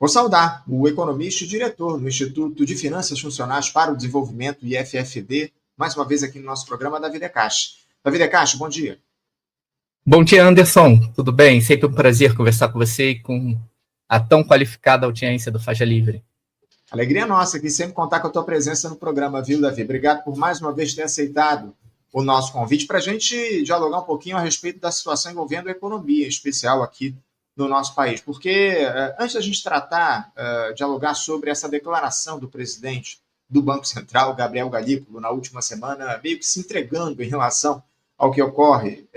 Vou saudar o economista e diretor do Instituto de Finanças Funcionais para o Desenvolvimento, IFFD, mais uma vez aqui no nosso programa, Davi De Castro. Davi De Castro, bom dia. Bom dia, Anderson. Tudo bem? Sempre um prazer conversar com você e com a tão qualificada audiência do Faixa Livre. Alegria nossa aqui sempre contar com a tua presença no programa, viu, Davi? Obrigado por mais uma vez ter aceitado o nosso convite para a gente dialogar um pouquinho a respeito da situação envolvendo a economia, em especial aqui no nosso país. Porque antes da gente dialogar sobre essa declaração do presidente do Banco Central, Gabriel Galípolo, na última semana, meio que se entregando em relação ao que ocorre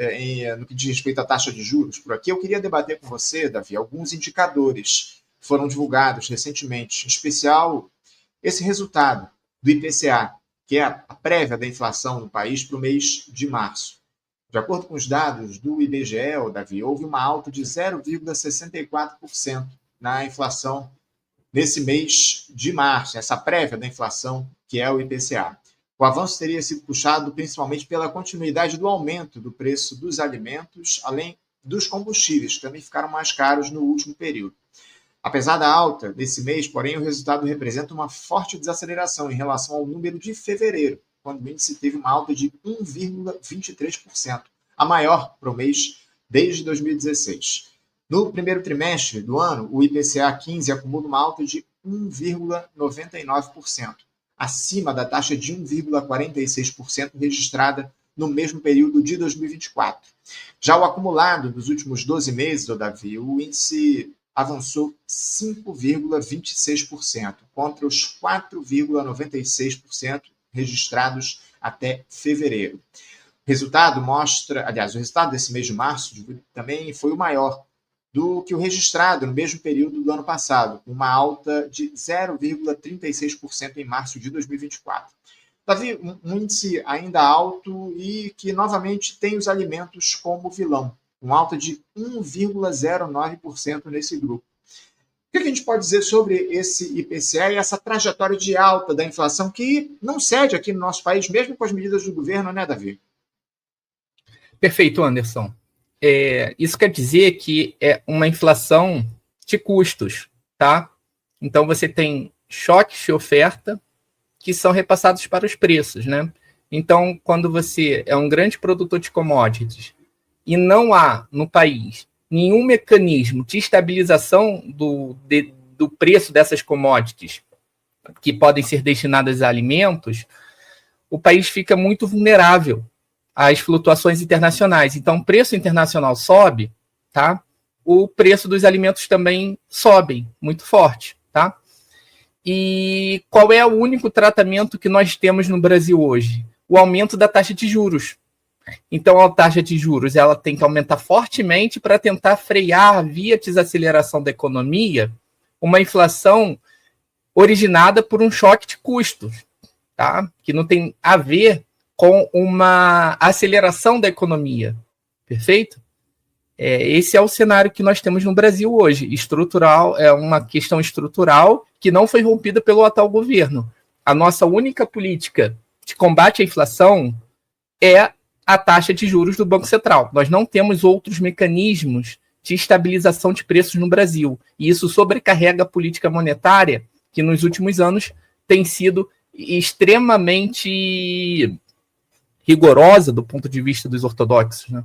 no que diz respeito à taxa de juros por aqui, eu queria debater com você, Davi, alguns indicadores que foram divulgados recentemente, em especial esse resultado do IPCA, que é a prévia da inflação no país para o mês de março. De acordo com os dados do IBGE, Davi, houve uma alta de 0,64% na inflação nesse mês de março, essa prévia da inflação, que é o IPCA. O avanço teria sido puxado principalmente pela continuidade do aumento do preço dos alimentos, além dos combustíveis, que também ficaram mais caros no último período. Apesar da alta desse mês, porém, o resultado representa uma forte desaceleração em relação ao número de fevereiro, quando o índice teve uma alta de 1,23%, a maior para o mês desde 2016. No primeiro trimestre do ano, o IPCA 15 acumula uma alta de 1,99%, acima da taxa de 1,46% registrada no mesmo período de 2024. Já o acumulado dos últimos 12 meses, Davi, o índice avançou 5,26%, contra os 4,96% registrados até fevereiro. O resultado desse mês de março também foi o maior do que o registrado no mesmo período do ano passado, com uma alta de 0,36% em março de 2024. Davi, um índice ainda alto e que novamente tem os alimentos como vilão, com alta de 1,09% nesse grupo. O que a gente pode dizer sobre esse IPCA e essa trajetória de alta da inflação que não cede aqui no nosso país, mesmo com as medidas do governo, né, Davi? Perfeito, Anderson. Isso quer dizer que é uma inflação de custos, tá? Então você tem choques de oferta que são repassados para os preços, né? Então, quando você é um grande produtor de commodities e não há no país nenhum mecanismo de estabilização do preço dessas commodities que podem ser destinadas a alimentos, o país fica muito vulnerável às flutuações internacionais. Então, o preço internacional sobe, tá? O preço dos alimentos também sobe muito forte, tá? E qual é o único tratamento que nós temos no Brasil hoje? O aumento da taxa de juros. Então, a taxa de juros ela tem que aumentar fortemente para tentar frear, via desaceleração da economia, uma inflação originada por um choque de custos, tá? Que não tem a ver com uma aceleração da economia. Perfeito? Esse é o cenário que nós temos no Brasil hoje. Estrutural, é uma questão estrutural que não foi rompida pelo atual governo. A nossa única política de combate à inflação é a taxa de juros do Banco Central. Nós não temos outros mecanismos de estabilização de preços no Brasil. E isso sobrecarrega a política monetária, que nos últimos anos tem sido extremamente rigorosa do ponto de vista dos ortodoxos, né?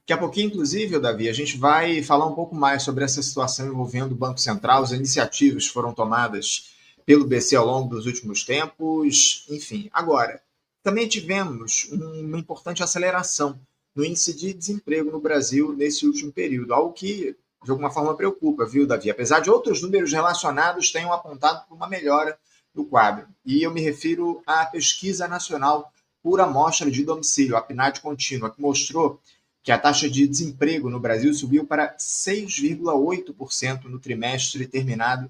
Daqui a pouquinho, inclusive, Davi, a gente vai falar um pouco mais sobre essa situação envolvendo o Banco Central, as iniciativas que foram tomadas pelo BC ao longo dos últimos tempos, enfim. Agora, também tivemos uma importante aceleração no índice de desemprego no Brasil nesse último período, algo que, de alguma forma, preocupa, viu, Davi? Apesar de outros números relacionados tenham apontado para uma melhora do quadro. E eu me refiro à Pesquisa Nacional por Amostra de Domicílio, a PNAD contínua, que mostrou que a taxa de desemprego no Brasil subiu para 6,8% no trimestre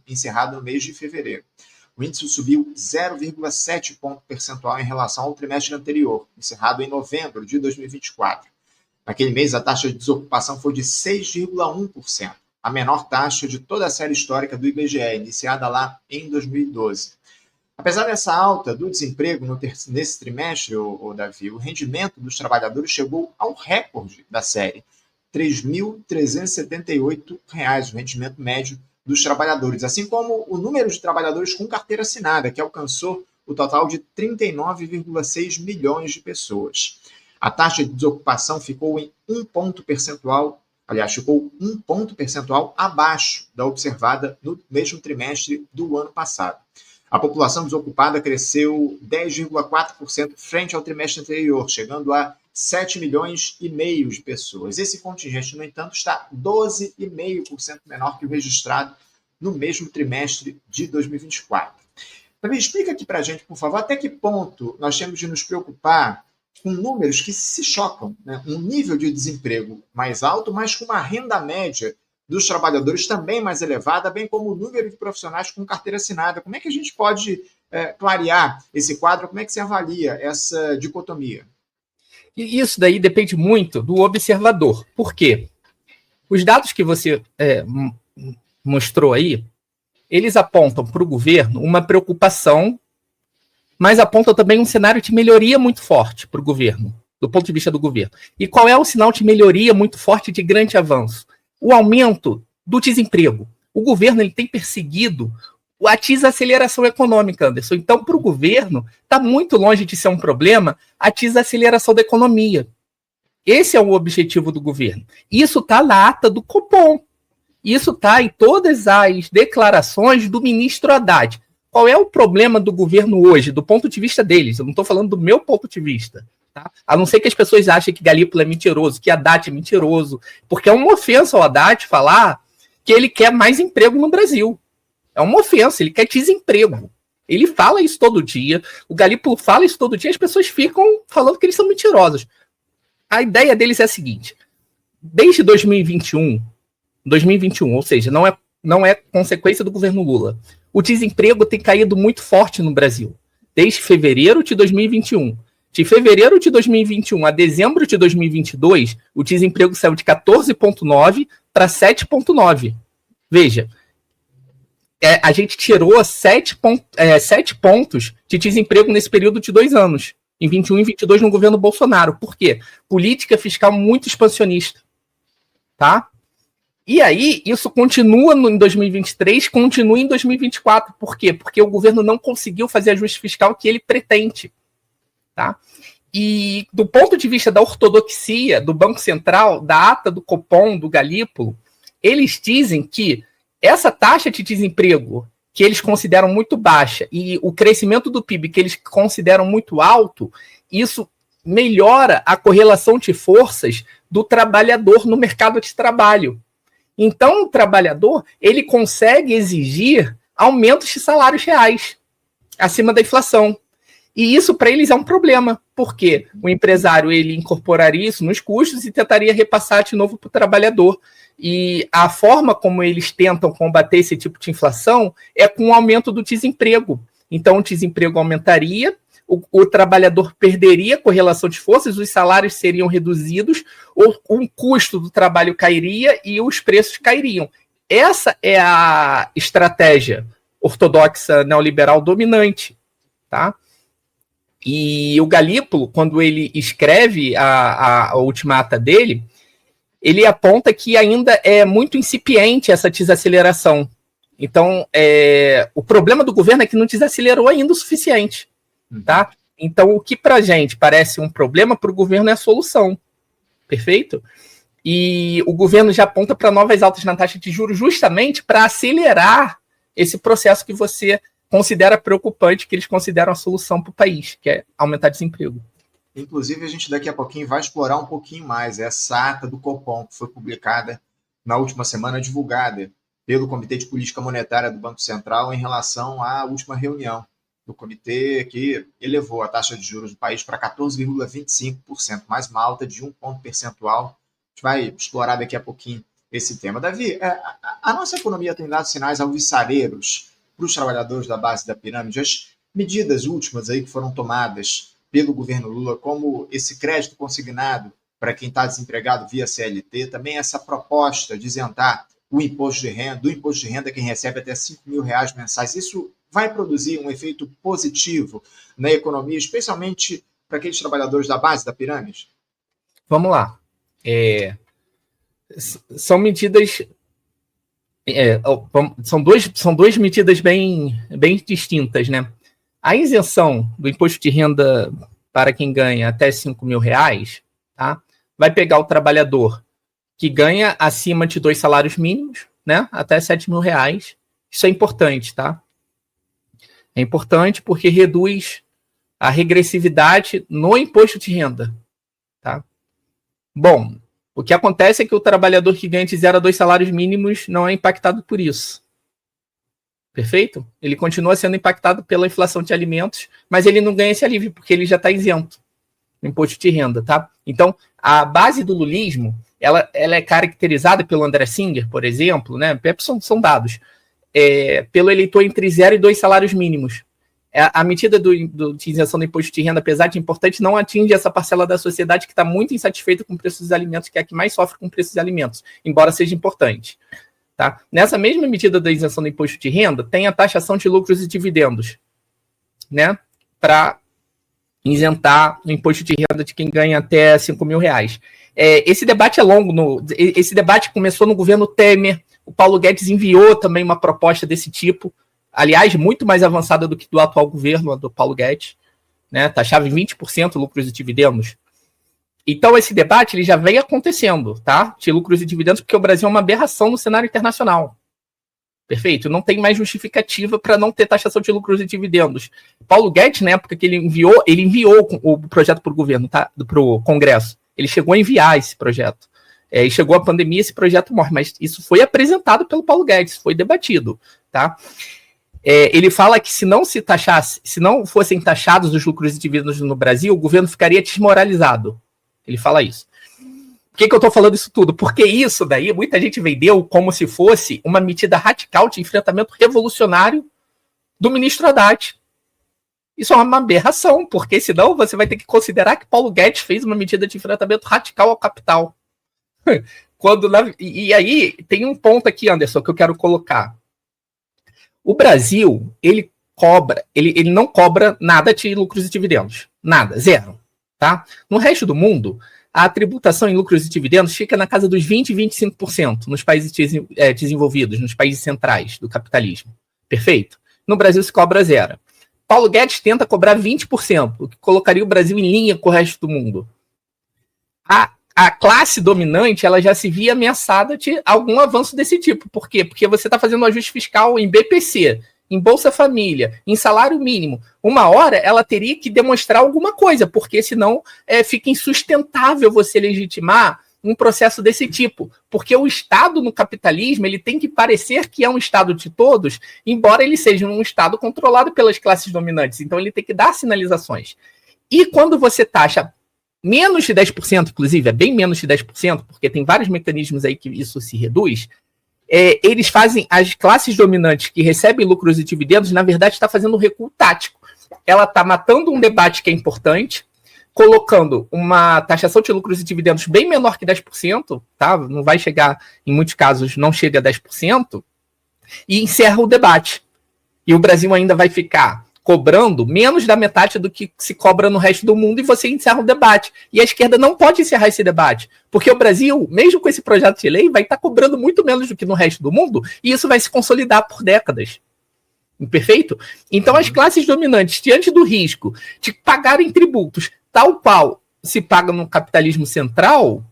encerrado no mês de fevereiro. O índice subiu 0,7 ponto percentual em relação ao trimestre anterior, encerrado em novembro de 2024. Naquele mês, a taxa de desocupação foi de 6,1%, a menor taxa de toda a série histórica do IBGE, iniciada lá em 2012. Apesar dessa alta do desemprego nesse trimestre, Davi, o rendimento dos trabalhadores chegou ao recorde da série, R$ 3.378, o rendimento médio dos trabalhadores, assim como o número de trabalhadores com carteira assinada, que alcançou o total de 39,6 milhões de pessoas. A taxa de desocupação ficou em ficou 1 ponto percentual abaixo da observada no mesmo trimestre do ano passado. A população desocupada cresceu 10,4% frente ao trimestre anterior, chegando a 7 milhões e meio de pessoas. Esse contingente, no entanto, está 12,5% menor que o registrado no mesmo trimestre de 2024. Davi, explica aqui para a gente, por favor, até que ponto nós temos de nos preocupar com números que se chocam, né? Um nível de desemprego mais alto, mas com uma renda média dos trabalhadores também mais elevada, bem como o número de profissionais com carteira assinada. Como é que a gente pode clarear esse quadro? Como é que você avalia essa dicotomia? E isso daí depende muito do observador. Por quê? Os dados que você mostrou aí, eles apontam para o governo uma preocupação, mas apontam também um cenário de melhoria muito forte para o governo, do ponto de vista do governo. E qual é o sinal de melhoria muito forte, de grande avanço? O aumento do desemprego. O governo ele tem perseguido a desaceleração econômica, Anderson. Então, para o governo, está muito longe de ser um problema a desaceleração da economia. Esse é o objetivo do governo. Isso está na ata do Copom. Isso está em todas as declarações do ministro Haddad. Qual é o problema do governo hoje, do ponto de vista deles? Eu não estou falando do meu ponto de vista. Tá? A não ser que as pessoas achem que Galípolo é mentiroso, que Haddad é mentiroso, porque é uma ofensa ao Haddad falar que ele quer mais emprego no Brasil. É uma ofensa, ele quer desemprego. Ele fala isso todo dia, o Galípolo fala isso todo dia, as pessoas ficam falando que eles são mentirosos. A ideia deles é a seguinte: desde 2021, ou seja, não é consequência do governo Lula, o desemprego tem caído muito forte no Brasil, desde fevereiro de 2021. De fevereiro de 2021 a dezembro de 2022, o desemprego saiu de 14,9 para 7,9. Veja, a gente tirou 7 pontos de desemprego nesse período de 2 anos, em 21 e 22 no governo Bolsonaro. Por quê? Política fiscal muito expansionista. Tá? E aí, isso continua em 2023, continua em 2024. Por quê? Porque o governo não conseguiu fazer ajuste fiscal que ele pretende. Tá? E do ponto de vista da ortodoxia do Banco Central, da ata do Copom, do Galípolo, eles dizem que essa taxa de desemprego que eles consideram muito baixa e o crescimento do PIB que eles consideram muito alto, isso melhora a correlação de forças do trabalhador no mercado de trabalho. Então, o trabalhador ele consegue exigir aumentos de salários reais acima da inflação. E isso para eles é um problema, porque o empresário ele incorporaria isso nos custos e tentaria repassar de novo para o trabalhador. E a forma como eles tentam combater esse tipo de inflação é com o aumento do desemprego. Então, o desemprego aumentaria, o trabalhador perderia a correlação de forças, os salários seriam reduzidos, o custo do trabalho cairia e os preços cairiam. Essa é a estratégia ortodoxa neoliberal dominante, tá? E o Galípolo, quando ele escreve a ultimata dele, ele aponta que ainda é muito incipiente essa desaceleração. Então, o problema do governo é que não desacelerou ainda o suficiente. Tá? Então, o que para a gente parece um problema, para o governo é a solução. Perfeito? E o governo já aponta para novas altas na taxa de juros justamente para acelerar esse processo que você considera preocupante, que eles consideram a solução para o país, que é aumentar desemprego. Inclusive, a gente daqui a pouquinho vai explorar um pouquinho mais essa ata do Copom, que foi publicada na última semana, divulgada pelo Comitê de Política Monetária do Banco Central em relação à última reunião do comitê, que elevou a taxa de juros do país para 14,25%, mais uma alta de 1 ponto percentual. A gente vai explorar daqui a pouquinho esse tema. Davi, a nossa economia tem dado sinais alvissareiros para os trabalhadores da base da pirâmide. As medidas últimas aí que foram tomadas pelo governo Lula, como esse crédito consignado para quem está desempregado via CLT, também essa proposta de isentar o imposto de renda, do imposto de renda quem recebe até R$ 5.000 mensais, isso vai produzir um efeito positivo na economia, especialmente para aqueles trabalhadores da base da pirâmide? Vamos lá. são medidas... são duas medidas bem distintas, né? A isenção do imposto de renda para quem ganha até R$5.000, tá? Vai pegar o trabalhador que ganha acima de 2 salários mínimos, né? Até R$7.000. Isso é importante, tá? É importante porque reduz a regressividade no imposto de renda, tá? Bom, o que acontece é que o trabalhador que ganha de 0 a 2 salários mínimos não é impactado por isso. Perfeito? Ele continua sendo impactado pela inflação de alimentos, mas ele não ganha esse alívio, porque ele já está isento no imposto de renda, tá? Então, a base do lulismo, ela é caracterizada pelo André Singer, por exemplo, né? São dados. Pelo eleitor entre 0 e 2 salários mínimos. A medida de isenção do imposto de renda, apesar de importante, não atinge essa parcela da sociedade que está muito insatisfeita com o preço dos alimentos, que é a que mais sofre com o preço dos alimentos, embora seja importante. Tá? Nessa mesma medida da isenção do imposto de renda, tem a taxação de lucros e dividendos, né? Para isentar o imposto de renda de quem ganha até R$5.000. Esse debate é longo. Esse debate começou no governo Temer. O Paulo Guedes enviou também uma proposta desse tipo, aliás, muito mais avançada do que do atual governo, do Paulo Guedes, né? Taxava em 20% lucros e dividendos. Então, esse debate ele já vem acontecendo, tá? De lucros e dividendos, porque o Brasil é uma aberração no cenário internacional. Perfeito? Não tem mais justificativa para não ter taxação de lucros e dividendos. Paulo Guedes, na época que ele enviou o projeto para o governo, tá? Para o Congresso. Ele chegou a enviar esse projeto. E chegou a pandemia, esse projeto morre. Mas isso foi apresentado pelo Paulo Guedes, foi debatido, tá? Ele fala que se não fossem taxados os lucros e dividendos no Brasil, o governo ficaria desmoralizado. Ele fala isso. Por que eu estou falando isso tudo? Porque isso daí, muita gente vendeu como se fosse uma medida radical de enfrentamento revolucionário do ministro Haddad. Isso é uma aberração, porque senão você vai ter que considerar que Paulo Guedes fez uma medida de enfrentamento radical ao capital. E aí, tem um ponto aqui, Anderson, que eu quero colocar. O Brasil, ele não cobra nada de lucros e dividendos. Nada, zero. Tá? No resto do mundo, a tributação em lucros e dividendos fica na casa dos 20% e 25% nos países desenvolvidos, nos países centrais do capitalismo. Perfeito? No Brasil se cobra zero. Paulo Guedes tenta cobrar 20%, o que colocaria o Brasil em linha com o resto do mundo. A classe dominante ela já se via ameaçada de algum avanço desse tipo. Por quê? Porque você está fazendo um ajuste fiscal em BPC, em Bolsa Família, em salário mínimo. Uma hora ela teria que demonstrar alguma coisa, porque senão fica insustentável você legitimar um processo desse tipo. Porque o Estado no capitalismo ele tem que parecer que é um Estado de todos, embora ele seja um Estado controlado pelas classes dominantes. Então ele tem que dar sinalizações. E quando você taxa menos de 10%, inclusive, é bem menos de 10%, porque tem vários mecanismos aí que isso se reduz, eles fazem, as classes dominantes que recebem lucros e dividendos, na verdade, está fazendo um recuo tático. Ela está matando um debate que é importante, colocando uma taxação de lucros e dividendos bem menor que 10%, tá? Não vai chegar, em muitos casos, não chega a 10%, e encerra o debate. E o Brasil ainda vai ficar cobrando menos da metade do que se cobra no resto do mundo e você encerra o debate. E a esquerda não pode encerrar esse debate, porque o Brasil, mesmo com esse projeto de lei, vai estar cobrando muito menos do que no resto do mundo e isso vai se consolidar por décadas. Perfeito? Então as classes dominantes, diante do risco de pagarem tributos tal qual se paga no capitalismo central,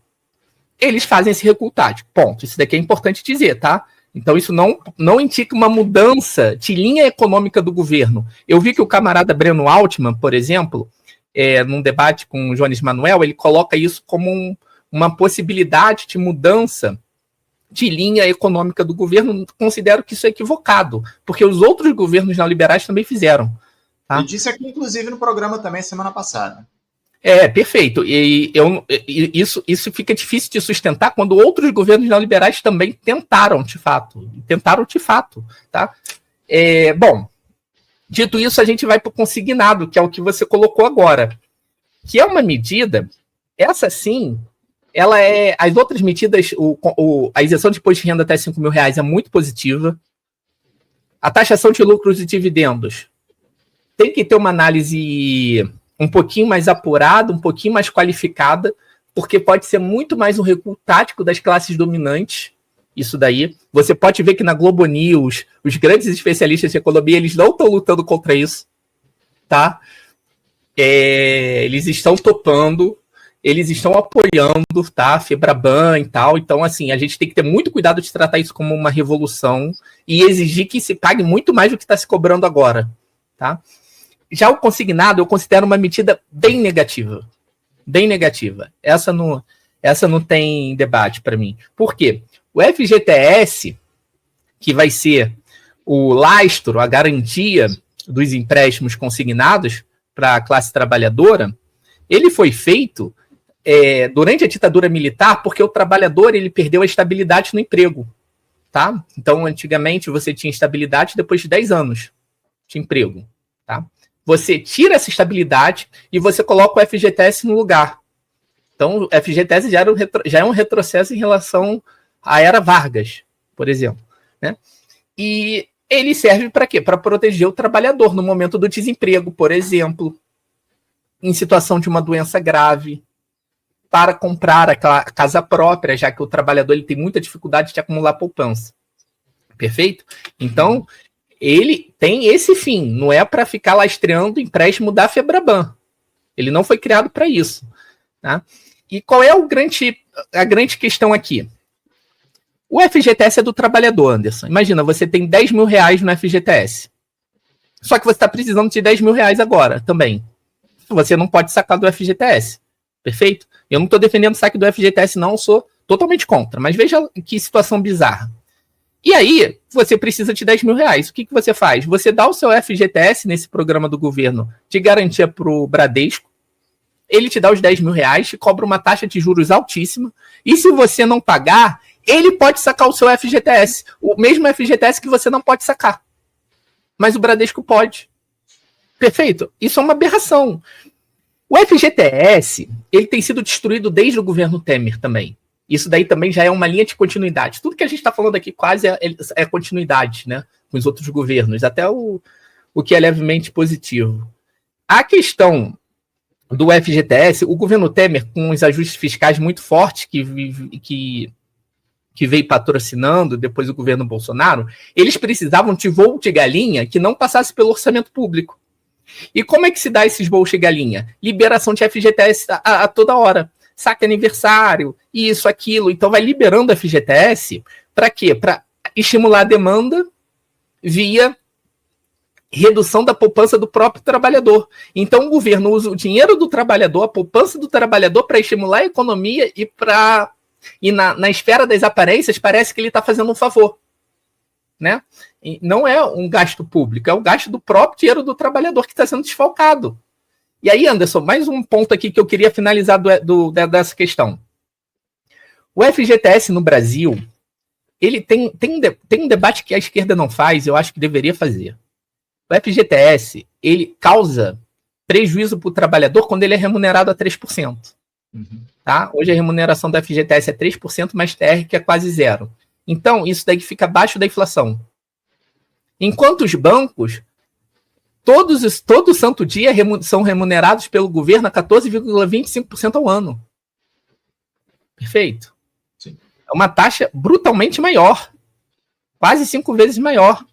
eles fazem esse recuo tático. Ponto. Isso daqui é importante dizer, tá? Então isso não indica uma mudança de linha econômica do governo. Eu vi que o camarada Breno Altman, por exemplo, num debate com o Jones Manuel, ele coloca isso como uma possibilidade de mudança de linha econômica do governo. Considero que isso é equivocado, porque os outros governos neoliberais também fizeram. Tá? Ele disse aqui, inclusive, no programa também, semana passada. Perfeito. Isso fica difícil de sustentar quando outros governos neoliberais também tentaram de fato. Tá? Bom, dito isso, a gente vai para o consignado, que é o que você colocou agora, que é uma medida, essa sim, ela as outras medidas, a isenção de imposto de renda até R$5.000 é muito positiva. A taxação de lucros e dividendos tem que ter uma análise um pouquinho mais apurada, um pouquinho mais qualificada, porque pode ser muito mais um recuo tático das classes dominantes, isso daí. Você pode ver que na Globo News, os grandes especialistas de economia, eles não estão lutando contra isso, tá? Eles estão topando, eles estão apoiando, tá? Febraban e tal. Então, assim, a gente tem que ter muito cuidado de tratar isso como uma revolução e exigir que se pague muito mais do que está se cobrando agora, tá? Já o consignado eu considero uma medida bem negativa. Bem negativa. Essa não tem debate para mim. Por quê? O FGTS, que vai ser o lastro, a garantia dos empréstimos consignados para a classe trabalhadora, ele foi feito durante a ditadura militar porque o trabalhador ele perdeu a estabilidade no emprego. Tá? Então, antigamente, você tinha estabilidade depois de 10 anos de emprego. Tá? Você tira essa estabilidade e você coloca o FGTS no lugar. Então, o FGTS já é um retrocesso em relação à era Vargas, por exemplo. Né? E ele serve para quê? Para proteger o trabalhador no momento do desemprego, por exemplo, em situação de uma doença grave, para comprar a casa própria, já que o trabalhador ele tem muita dificuldade de acumular poupança. Perfeito? Então, ele tem esse fim, não é para ficar lastreando o empréstimo da Febraban. Ele não foi criado para isso. Tá? E qual é a grande questão aqui? O FGTS é do trabalhador, Anderson. Imagina, você tem 10 mil reais no FGTS. Só que você está precisando de 10 mil reais agora também. Você não pode sacar do FGTS. Perfeito? Eu não estou defendendo o saque do FGTS, não. Eu sou totalmente contra. Mas veja que situação bizarra. E aí, você precisa de 10 mil reais. O que você faz? Você dá o seu FGTS nesse programa do governo de garantia para o Bradesco. Ele te dá os 10 mil reais, te cobra uma taxa de juros altíssima. E se você não pagar, ele pode sacar o seu FGTS. O mesmo FGTS que você não pode sacar. Mas o Bradesco pode. Perfeito? Isso é uma aberração. O FGTS, ele tem sido destruído desde o governo Temer também. Isso daí também já é uma linha de continuidade. Tudo que a gente está falando aqui quase é continuidade, né? Com os outros governos, até o que é levemente positivo. A questão do FGTS, o governo Temer, com os ajustes fiscais muito fortes que veio patrocinando depois o governo Bolsonaro, eles precisavam de voo de galinha que não passasse pelo orçamento público. E como é que se dá esses voos de galinha? Liberação de FGTS a toda hora. Saque aniversário, isso, aquilo. Então vai liberando FGTS para quê? Para estimular a demanda via redução da poupança do próprio trabalhador. Então o governo usa o dinheiro do trabalhador, a poupança do trabalhador para estimular a economia e na esfera das aparências parece que ele está fazendo um favor. Né? E não é um gasto público, é o gasto do próprio dinheiro do trabalhador que está sendo desfalcado. E aí, Anderson, mais um ponto aqui que eu queria finalizar dessa questão. O FGTS no Brasil, ele tem um debate que a esquerda não faz, eu acho que deveria fazer. O FGTS, ele causa prejuízo para o trabalhador quando ele é remunerado a 3%. Uhum. Tá? Hoje a remuneração do FGTS é 3%, mais TR, que é quase zero. Então, isso daí fica abaixo da inflação. Enquanto os bancos, todo santo dia são remunerados pelo governo a 14,25% ao ano. Perfeito? Sim. É uma taxa brutalmente maior. Quase 5 vezes maior.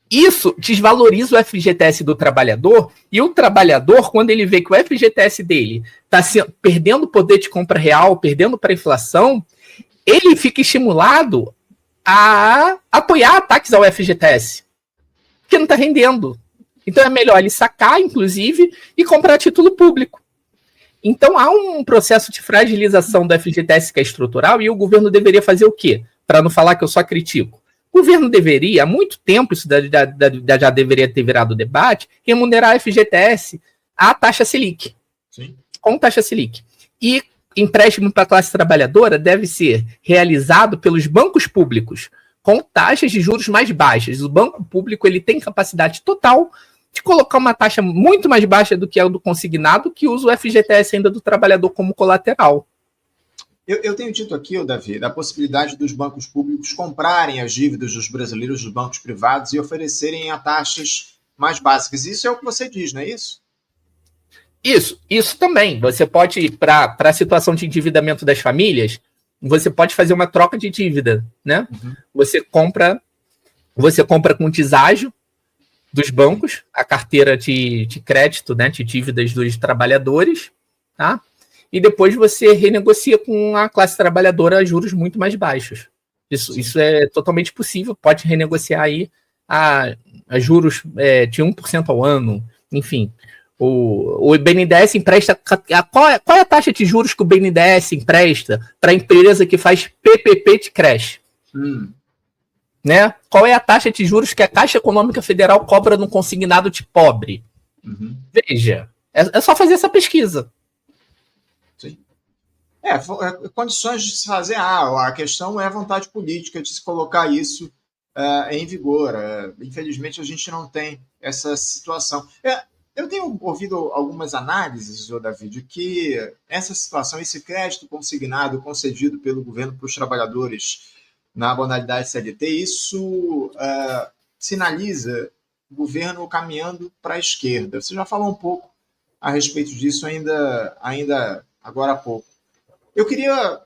Isso desvaloriza o FGTS do trabalhador, e o trabalhador, quando ele vê que o FGTS dele está perdendo poder de compra real, perdendo para a inflação, ele fica estimulado a apoiar ataques ao FGTS, porque não está rendendo. Então é melhor ele sacar, inclusive, e comprar título público. Então há um processo de fragilização do FGTS que é estrutural, e o governo deveria fazer o quê? Para não falar que eu só critico. O governo deveria, há muito tempo, isso já deveria ter virado debate, remunerar a FGTS à taxa Selic. Sim. Com taxa Selic. E empréstimo para a classe trabalhadora deve ser realizado pelos bancos públicos, com taxas de juros mais baixas. O banco público ele tem capacidade total de colocar uma taxa muito mais baixa do que a do consignado, que usa o FGTS ainda do trabalhador como colateral. Eu tenho dito aqui, Davi, da possibilidade dos bancos públicos comprarem as dívidas dos brasileiros dos bancos privados e oferecerem a taxas mais básicas. Isso é o que você diz, não é isso? Isso também. Você pode, para a situação de endividamento das famílias, você pode fazer uma troca de dívida, né? Uhum. Você compra com deságio dos bancos, a carteira de crédito, né, de dívidas dos trabalhadores, tá? E depois você renegocia com a classe trabalhadora a juros muito mais baixos. Isso é totalmente possível, pode renegociar aí a juros de 1% ao ano, enfim. O BNDES empresta... Qual é a taxa de juros que o BNDES empresta para a empresa que faz PPP de creche? Né? Qual é a taxa de juros que a Caixa Econômica Federal cobra no consignado de pobre? Uhum. Veja, é só fazer essa pesquisa. Sim. Condições de se fazer. A questão é a vontade política de se colocar isso em vigor. Infelizmente, a gente não tem essa situação. Eu tenho ouvido algumas análises, Davi, de que essa situação, esse crédito consignado, concedido pelo governo para os trabalhadores na modalidade CLT, isso sinaliza o governo caminhando para a esquerda. Você já falou um pouco a respeito disso ainda agora há pouco. Eu queria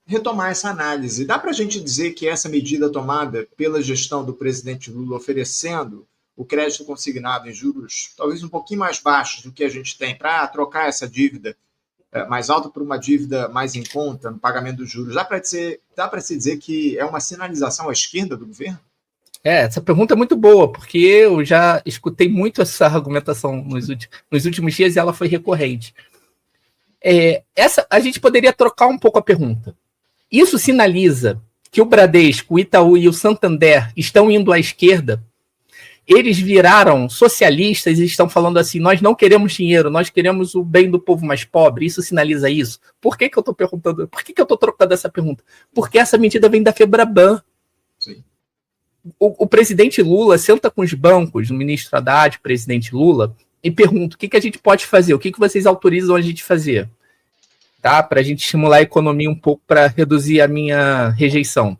retomar essa análise. Dá para a gente dizer que essa medida tomada pela gestão do presidente Lula, oferecendo o crédito consignado em juros talvez um pouquinho mais baixos do que a gente tem para trocar essa dívida mais alta por uma dívida mais em conta no pagamento dos juros, dá para se dizer que é uma sinalização à esquerda do governo? Essa pergunta é muito boa, porque eu já escutei muito essa argumentação nos últimos dias e ela foi recorrente. A gente poderia trocar um pouco a pergunta. Isso sinaliza que o Bradesco, o Itaú e o Santander estão indo à esquerda? Eles viraram socialistas e estão falando assim, nós não queremos dinheiro, nós queremos o bem do povo mais pobre. Isso sinaliza isso? Por que eu estou perguntando? Por que eu estou trocando essa pergunta? Porque essa medida vem da Febraban. Sim. O presidente Lula senta com os bancos, o ministro Haddad, o presidente Lula, e pergunta o que a gente pode fazer, o que vocês autorizam a gente fazer, tá? Para a gente estimular a economia um pouco para reduzir a minha rejeição.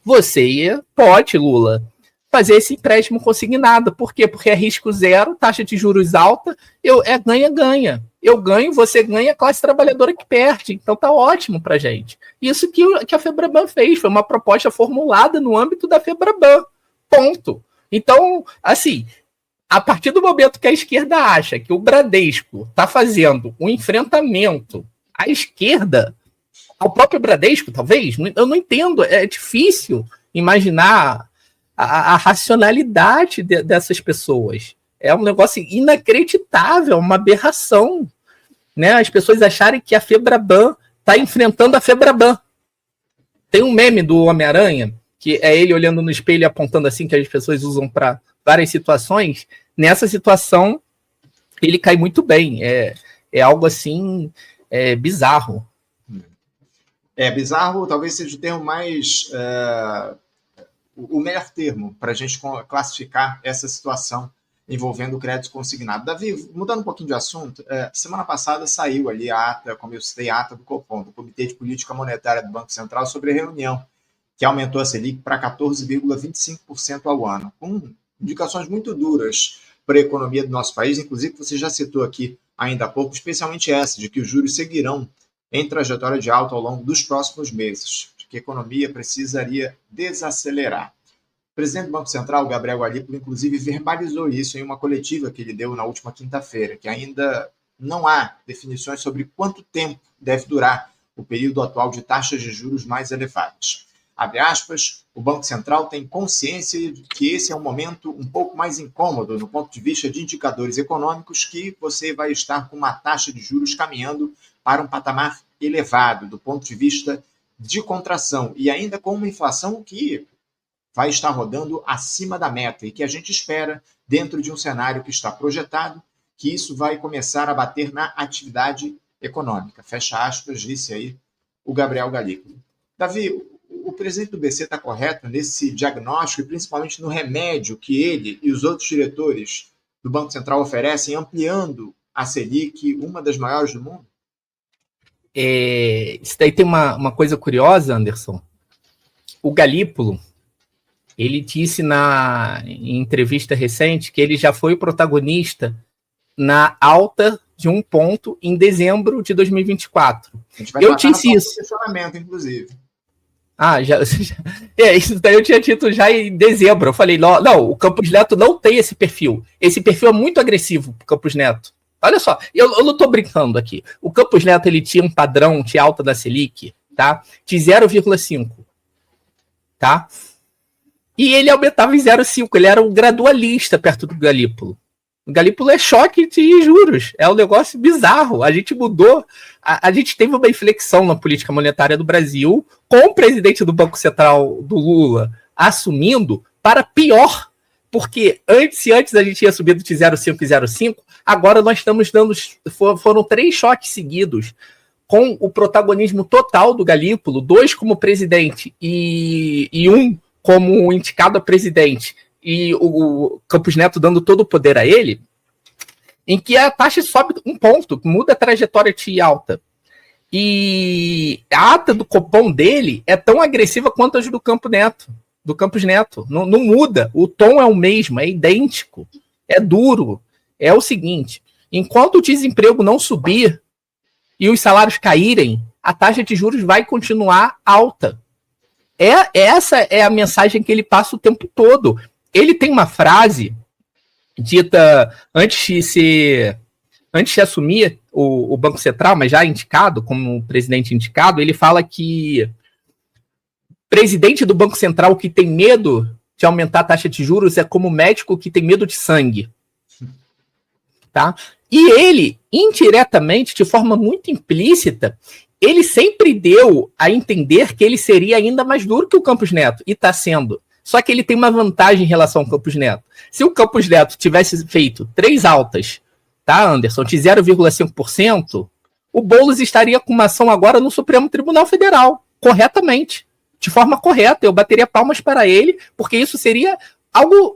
Você pode, Lula, fazer esse empréstimo consignado. Por quê? Porque é risco zero, taxa de juros alta, ganha-ganha. Eu ganho, você ganha, a classe trabalhadora que perde. Então tá ótimo pra gente. Isso que a Febraban fez, foi uma proposta formulada no âmbito da Febraban. Ponto. Então, assim, a partir do momento que a esquerda acha que o Bradesco está fazendo um enfrentamento à esquerda, ao próprio Bradesco, talvez, eu não entendo, é difícil imaginar a racionalidade dessas pessoas. É um negócio inacreditável, uma aberração, né? As pessoas acharem que a Febraban está enfrentando a Febraban. Tem um meme do Homem-Aranha, que é ele olhando no espelho e apontando assim, que as pessoas usam para várias situações. Nessa situação, ele cai muito bem. É algo assim, bizarro. Bizarro talvez seja o termo mais... o melhor termo para a gente classificar essa situação envolvendo o crédito consignado. Davi, mudando um pouquinho de assunto, semana passada saiu ali a ata, como eu citei, a ata do Copom, do Comitê de Política Monetária do Banco Central, sobre a reunião que aumentou a Selic para 14,25% ao ano, com indicações muito duras para a economia do nosso país, inclusive você já citou aqui ainda há pouco, especialmente essa, de que os juros seguirão em trajetória de alta ao longo dos próximos meses, de que a economia precisaria desacelerar. O presidente do Banco Central, Gabriel Galípolo, inclusive verbalizou isso em uma coletiva que ele deu na última quinta-feira, que ainda não há definições sobre quanto tempo deve durar o período atual de taxas de juros mais elevadas. Abre aspas, o Banco Central tem consciência de que esse é um momento um pouco mais incômodo no ponto de vista de indicadores econômicos, que você vai estar com uma taxa de juros caminhando para um patamar elevado do ponto de vista de contração e ainda com uma inflação que vai estar rodando acima da meta e que a gente espera, dentro de um cenário que está projetado, que isso vai começar a bater na atividade econômica. Fecha aspas, disse aí o Gabriel Galípolo. Davi, o presidente do BC está correto nesse diagnóstico e principalmente no remédio que ele e os outros diretores do Banco Central oferecem, ampliando a Selic, uma das maiores do mundo? Isso daí tem uma coisa curiosa, Anderson. O Galípolo, ele disse em entrevista recente que ele já foi o protagonista na alta de 1 ponto em dezembro de 2024. A gente vai eu disse isso. Posicionamento, inclusive. Isso daí eu tinha dito já em dezembro. Eu falei, não, o Campos Neto não tem esse perfil. Esse perfil é muito agressivo pro Campos Neto. Olha só, eu não tô brincando aqui. O Campos Neto, ele tinha um padrão de alta da Selic, tá? De 0,5, tá? E ele aumentava em 0,5. Ele era um gradualista perto do Galípolo. O Galípolo é choque de juros. É um negócio bizarro. A gente mudou. A gente teve uma inflexão na política monetária do Brasil com o presidente do Banco Central, do Lula, assumindo para pior. Porque antes a gente ia subindo de 0,5 e 0,5, agora nós estamos dando... Foram 3 choques seguidos com o protagonismo total do Galípolo, 2 como presidente e 1 como indicado a presidente, e o Campos Neto dando todo o poder a ele, em que a taxa sobe 1 ponto, muda a trajetória de alta. E a ata do Copom dele é tão agressiva quanto as do Campos Neto. Não muda. O tom é o mesmo, é idêntico. É duro. É o seguinte, enquanto o desemprego não subir e os salários caírem, a taxa de juros vai continuar alta. Essa é a mensagem que ele passa o tempo todo. Ele tem uma frase dita antes de assumir o Banco Central, mas já indicado, como presidente indicado, ele fala que presidente do Banco Central que tem medo de aumentar a taxa de juros é como médico que tem medo de sangue. Tá? E ele, indiretamente, de forma muito implícita, ele sempre deu a entender que ele seria ainda mais duro que o Campos Neto, e está sendo. Só que ele tem uma vantagem em relação ao Campos Neto. Se o Campos Neto tivesse feito 3 altas, tá, Anderson, de 0,5%, o Boulos estaria com uma ação agora no Supremo Tribunal Federal, corretamente, de forma correta. Eu bateria palmas para ele, porque isso seria algo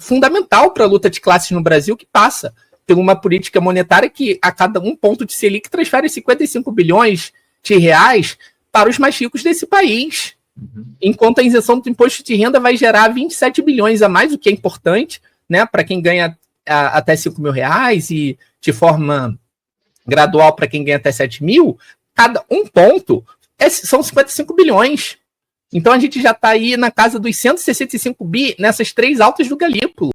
fundamental para a luta de classes no Brasil, que passa por uma política monetária que a cada 1 ponto de Selic transfere 55 bilhões de reais para os mais ricos desse país. Enquanto a isenção do imposto de renda vai gerar 27 bilhões a mais, o que é importante, né, para quem ganha até 5 mil reais e de forma gradual para quem ganha até 7 mil, cada 1 ponto são 55 bilhões. Então a gente já está aí na casa dos 165 bi nessas 3 altas do Galípolo.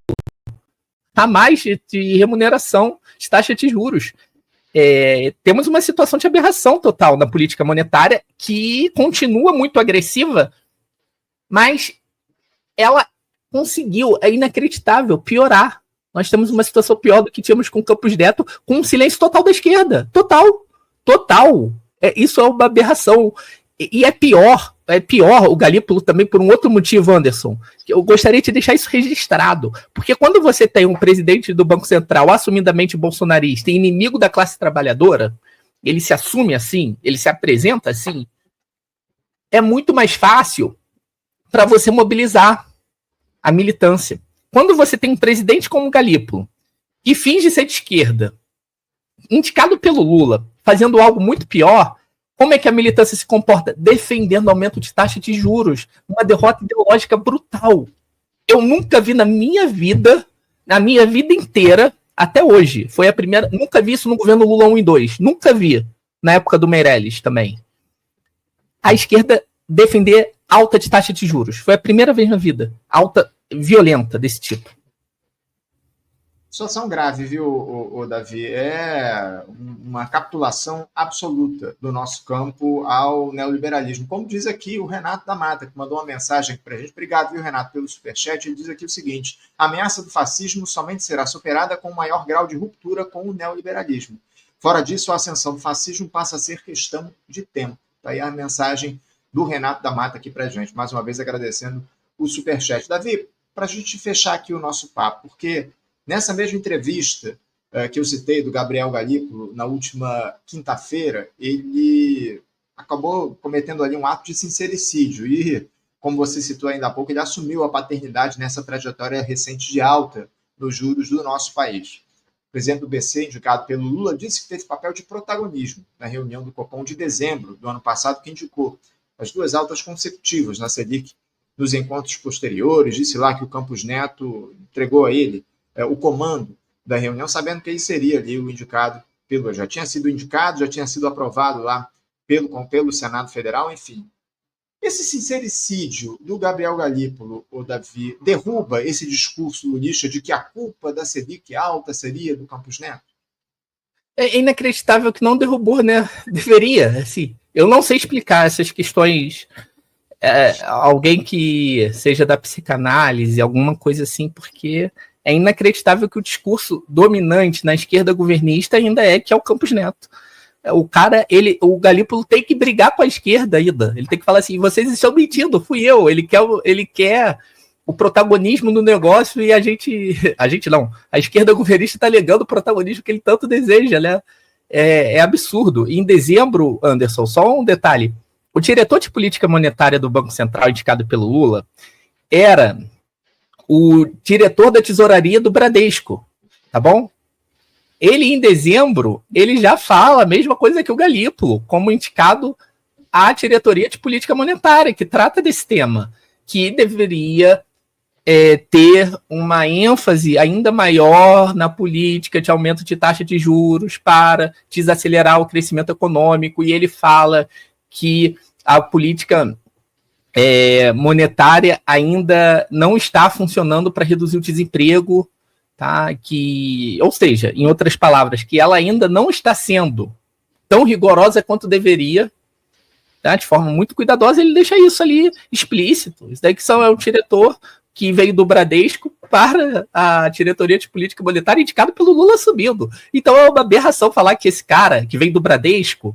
A mais de remuneração de taxa de juros. Temos uma situação de aberração total na política monetária que continua muito agressiva, mas ela conseguiu, é inacreditável, piorar. Nós temos uma situação pior do que tínhamos com o Campos Neto, com um silêncio total da esquerda. Total. Isso é uma aberração. E é pior o Galípolo também por um outro motivo, Anderson. Eu gostaria de deixar isso registrado. Porque quando você tem um presidente do Banco Central assumidamente bolsonarista e inimigo da classe trabalhadora, ele se assume assim, ele se apresenta assim, é muito mais fácil para você mobilizar a militância. Quando você tem um presidente como o Galípolo, que finge ser de esquerda, indicado pelo Lula, fazendo algo muito pior, como é que a militância se comporta? Defendendo o aumento de taxa de juros. Uma derrota ideológica brutal. Eu nunca vi na minha vida inteira, até hoje, foi a primeira, nunca vi isso no governo Lula 1 e 2. Nunca vi, na época do Meirelles também. A esquerda defender alta de taxa de juros. Foi a primeira vez na vida. Alta, violenta desse tipo. Situação grave, viu, Davi? É uma capitulação absoluta do nosso campo ao neoliberalismo. Como diz aqui o Renato da Mata, que mandou uma mensagem para a gente. Obrigado, viu, Renato, pelo superchat. Ele diz aqui o seguinte: a ameaça do fascismo somente será superada com um maior grau de ruptura com o neoliberalismo. Fora disso, a ascensão do fascismo passa a ser questão de tempo. Está aí a mensagem do Renato da Mata aqui para a gente. Mais uma vez agradecendo o superchat. Davi, para a gente fechar aqui o nosso papo, porque nessa mesma entrevista que eu citei do Gabriel Galípolo, na última quinta-feira, ele acabou cometendo ali um ato de sincericídio e, como você citou ainda há pouco, ele assumiu a paternidade nessa trajetória recente de alta dos juros do nosso país. O presidente do BC, indicado pelo Lula, disse que teve papel de protagonismo na reunião do Copom de dezembro do ano passado, que indicou as 2 altas consecutivas na Selic nos encontros posteriores. Disse lá que o Campos Neto entregou a ele o comando da reunião, sabendo que ele seria ali o indicado já tinha sido indicado, já tinha sido aprovado lá pelo Senado Federal, enfim. Esse sincericídio do Gabriel Galípolo, o Davi, derruba esse discurso lulista de que a culpa da Selic alta seria do Campos Neto? É inacreditável que não derrubou, né? Deveria, assim. Eu não sei explicar essas questões. Alguém que seja da psicanálise, alguma coisa assim, porque é inacreditável que o discurso dominante na esquerda governista ainda é que é o Campos Neto. O cara, o Galípolo tem que brigar com a esquerda ainda. Ele tem que falar assim: vocês estão mentindo, fui eu. Ele quer o protagonismo no negócio e a gente não. A esquerda governista está negando o protagonismo que ele tanto deseja, né? É absurdo. Em dezembro, Anderson, só um detalhe: o diretor de política monetária do Banco Central, indicado pelo Lula, era o diretor da tesouraria do Bradesco, tá bom? Ele, em dezembro, ele já fala a mesma coisa que o Galípolo, como indicado à diretoria de política monetária, que trata desse tema, que deveria ter uma ênfase ainda maior na política de aumento de taxa de juros para desacelerar o crescimento econômico, e ele fala que a política monetária ainda não está funcionando para reduzir o desemprego, tá? Ou seja, em outras palavras, que ela ainda não está sendo tão rigorosa quanto deveria, tá? De forma muito cuidadosa. Ele deixa isso ali explícito. Isso daí que é o diretor que veio do Bradesco para a diretoria de política monetária, indicado pelo Lula subindo. Então é uma aberração falar que esse cara que vem do Bradesco,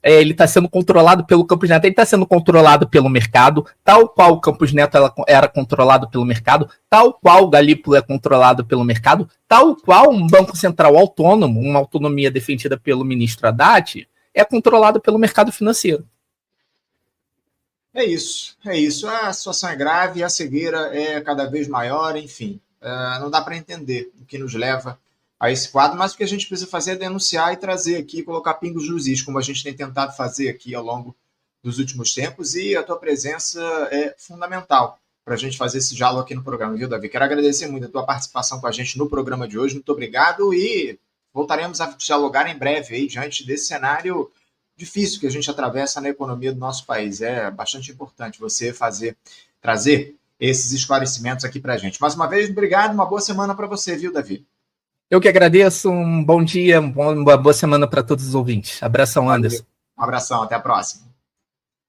ele está sendo controlado pelo Campos Neto, ele está sendo controlado pelo mercado, tal qual o Campos Neto era controlado pelo mercado, tal qual o Galípolo é controlado pelo mercado, tal qual um Banco Central autônomo, uma autonomia defendida pelo ministro Haddad, é controlado pelo mercado financeiro. É isso. A situação é grave, a cegueira é cada vez maior, enfim. Não dá para entender o que nos leva a esse quadro, mas o que a gente precisa fazer é denunciar e trazer aqui, colocar pingos nos is, como a gente tem tentado fazer aqui ao longo dos últimos tempos, e a tua presença é fundamental para a gente fazer esse diálogo aqui no programa, viu, Davi? Quero agradecer muito a tua participação com a gente no programa de hoje, muito obrigado, e voltaremos a dialogar em breve aí, diante desse cenário difícil que a gente atravessa na economia do nosso país. É bastante importante você trazer esses esclarecimentos aqui para a gente. Mais uma vez, obrigado, uma boa semana para você, viu, Davi? Eu que agradeço, um bom dia, uma boa semana para todos os ouvintes. Abração, Anderson. Um abração, até a próxima.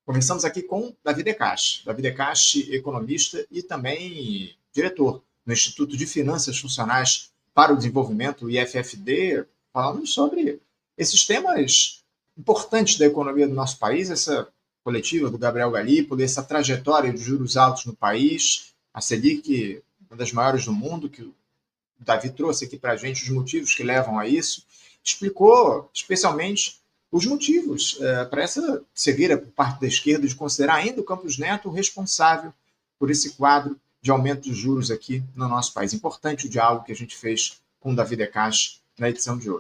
Conversamos aqui com Davi Decache. Davi Decache, economista e também diretor no Instituto de Finanças Funcionais para o Desenvolvimento, o IFFD, falando sobre esses temas importantes da economia do nosso país, essa coletiva do Gabriel Galípolo, essa trajetória de juros altos no país, a Selic, uma das maiores do mundo, que o Davi trouxe aqui para a gente os motivos que levam a isso, explicou especialmente os motivos para essa cegueira por parte da esquerda de considerar ainda o Campos Neto o responsável por esse quadro de aumento dos juros aqui no nosso país. Importante o diálogo que a gente fez com o Davi Decache na edição de hoje.